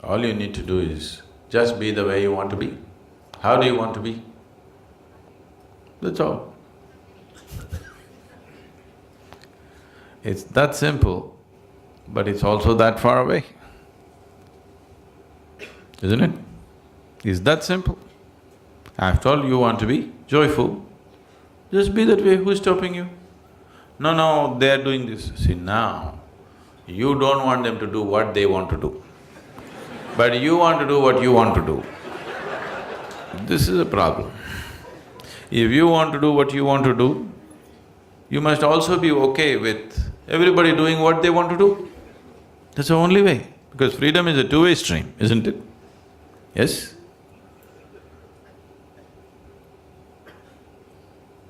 All you need to do is just be the way you want to be. How do you want to be? That's all. It's that simple, but it's also that far away, isn't it? It's that simple. After all, you want to be joyful, just be that way. Who's stopping you? No, no, they're doing this. See, now, you don't want them to do what they want to do, but you want to do what you want to do. This is a problem. If you want to do what you want to do, you must also be okay with everybody doing what they want to do. That's the only way, because freedom is a two-way stream, isn't it? Yes?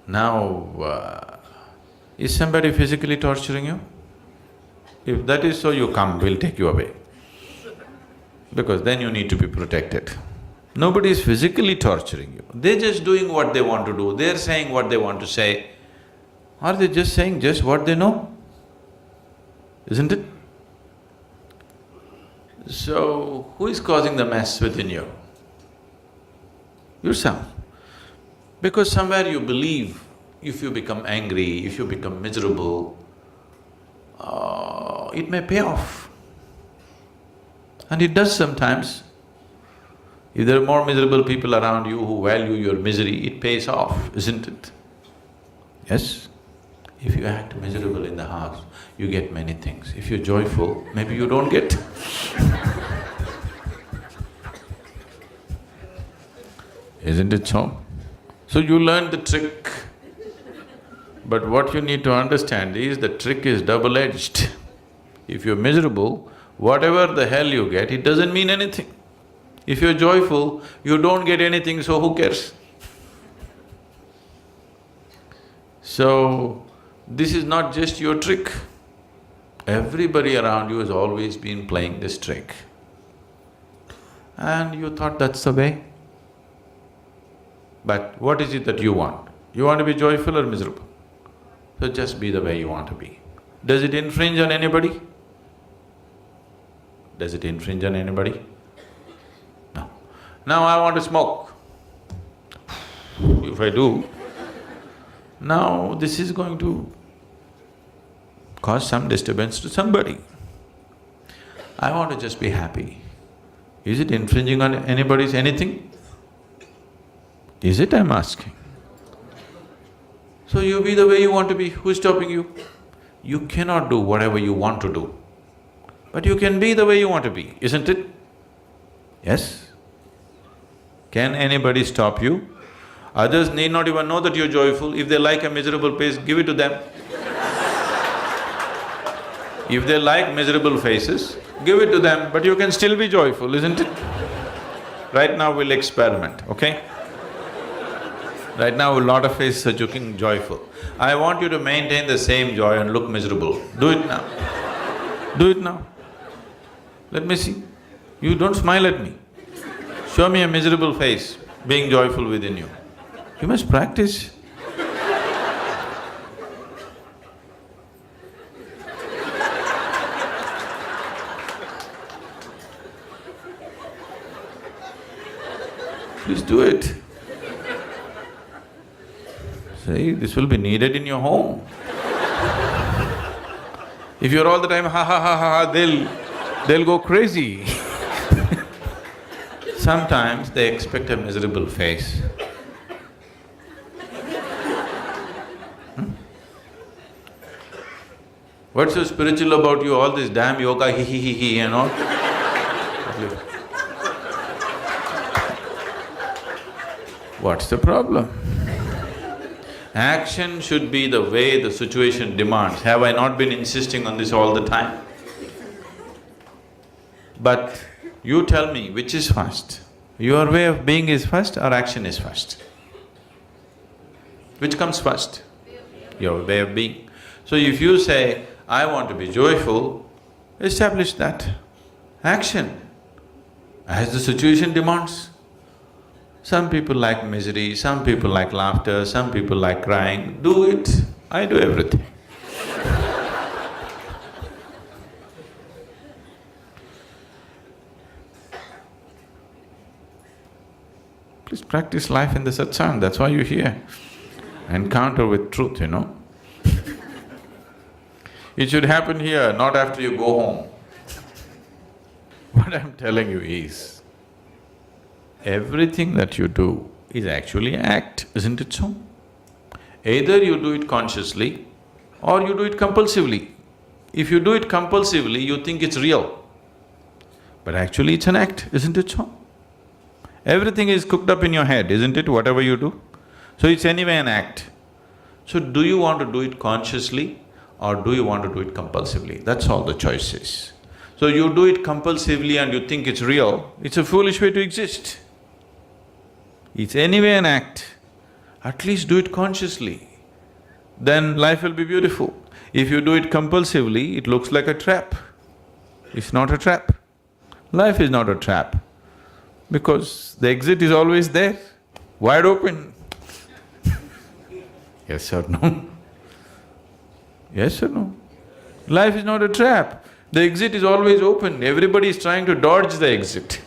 Now, is somebody physically torturing you? If that is so, you come, we'll take you away. Because then you need to be protected. Nobody is physically torturing you, they're just doing what they want to do, they're saying what they want to say. Are they just saying just what they know? Isn't it? So, who is causing the mess within you? Yourself. Because somewhere you believe if you become angry, if you become miserable, it may pay off. And it does sometimes. If there are more miserable people around you who value your misery, it pays off, isn't it? Yes? If you act miserable in the house, you get many things. If you're joyful, maybe you don't get. Isn't it so? So you learn the trick. But what you need to understand is the trick is double-edged. If you're miserable, whatever the hell you get, it doesn't mean anything. If you're joyful, you don't get anything, so who cares? So, this is not just your trick. Everybody around you has always been playing this trick. And you thought that's the way. But what is it that you want? You want to be joyful or miserable? So just be the way you want to be. Does it infringe on anybody? Does it infringe on anybody? No. Now I want to smoke. If I do, now this is going to cause some disturbance to somebody. I want to just be happy. Is it infringing on anybody's anything? Is it, I'm asking? So you be the way you want to be, who's stopping you? You cannot do whatever you want to do, but you can be the way you want to be, isn't it? Yes? Can anybody stop you? Others need not even know that you're joyful. If they like a miserable face, give it to them. If they like miserable faces, give it to them, but you can still be joyful, isn't it? Right now we'll experiment, okay? Right now a lot of faces are looking joyful. I want you to maintain the same joy and look miserable. Do it now. Do it now. Let me see. You don't smile at me. Show me a miserable face being joyful within you. You must practice. Please do it. See, this will be needed in your home. If you're all the time ha ha ha ha, they'll go crazy. Sometimes they expect a miserable face. What's so spiritual about you, all this damn yoga, he and all? What's the problem? Action should be the way the situation demands. Have I not been insisting on this all the time? But you tell me, which is first? Your way of being is first or action is first? Which comes first? Your way of being. So if you say, I want to be joyful, establish that. Action, as the situation demands. Some people like misery, some people like laughter, some people like crying. Do it. I do everything. Please practice life in the satsang, that's why you're here. Encounter with truth, you know. It should happen here, not after you go home. What I'm telling you is, everything that you do is actually an act, isn't it so? Either you do it consciously or you do it compulsively. If you do it compulsively, you think it's real. But actually it's an act, isn't it so? Everything is cooked up in your head, isn't it, whatever you do? So it's anyway an act. So do you want to do it consciously or do you want to do it compulsively? That's all the choice is. So you do it compulsively and you think it's real, it's a foolish way to exist. It's anyway an act. At least do it consciously, then life will be beautiful. If you do it compulsively, it looks like a trap. It's not a trap. Life is not a trap, because the exit is always there, wide open. Yes or no? Yes or no? Life is not a trap. The exit is always open. Everybody is trying to dodge the exit.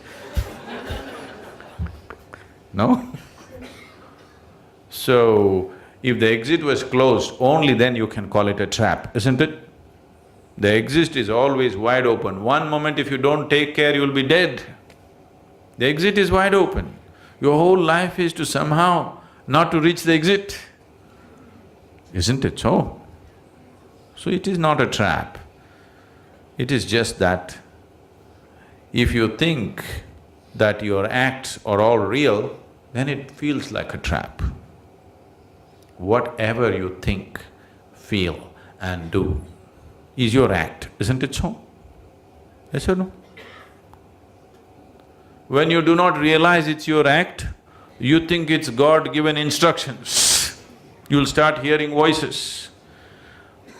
No? So, if the exit was closed, only then you can call it a trap, isn't it? The exit is always wide open. One moment if you don't take care, you'll be dead. The exit is wide open. Your whole life is to somehow not to reach the exit. Isn't it so? So it is not a trap. It is just that if you think that your acts are all real, then it feels like a trap. Whatever you think, feel and do is your act, isn't it so? Yes or no? When you do not realize it's your act, you think it's God-given instructions. You'll start hearing voices.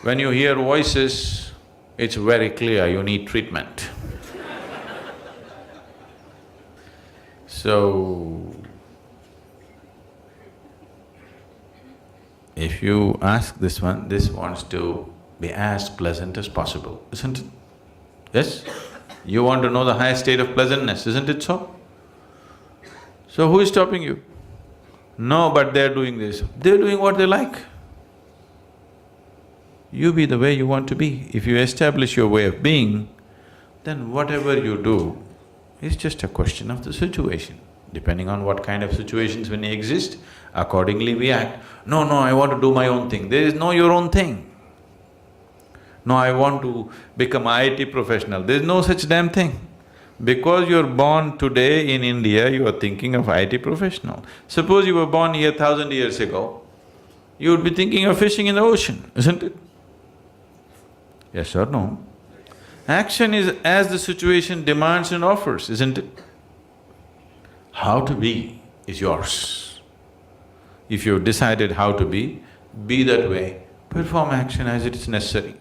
When you hear voices, it's very clear you need treatment. So, if you ask this one, this wants to be as pleasant as possible, isn't it? Yes? You want to know the highest state of pleasantness, isn't it so? So who is stopping you? No, but they're doing this. They're doing what they like. You be the way you want to be. If you establish your way of being, then whatever you do is just a question of the situation. Depending on what kind of situations when they exist, accordingly we act. No, I want to do my own thing. There is no your own thing. No, I want to become an IT professional. There is no such damn thing. Because you're born today in India, you are thinking of IT professional. Suppose you were born here 1,000 years ago, you would be thinking of fishing in the ocean, isn't it? Yes or no? Action is as the situation demands and offers, isn't it? How to be is yours. If you've decided how to be that way, perform action as it is necessary.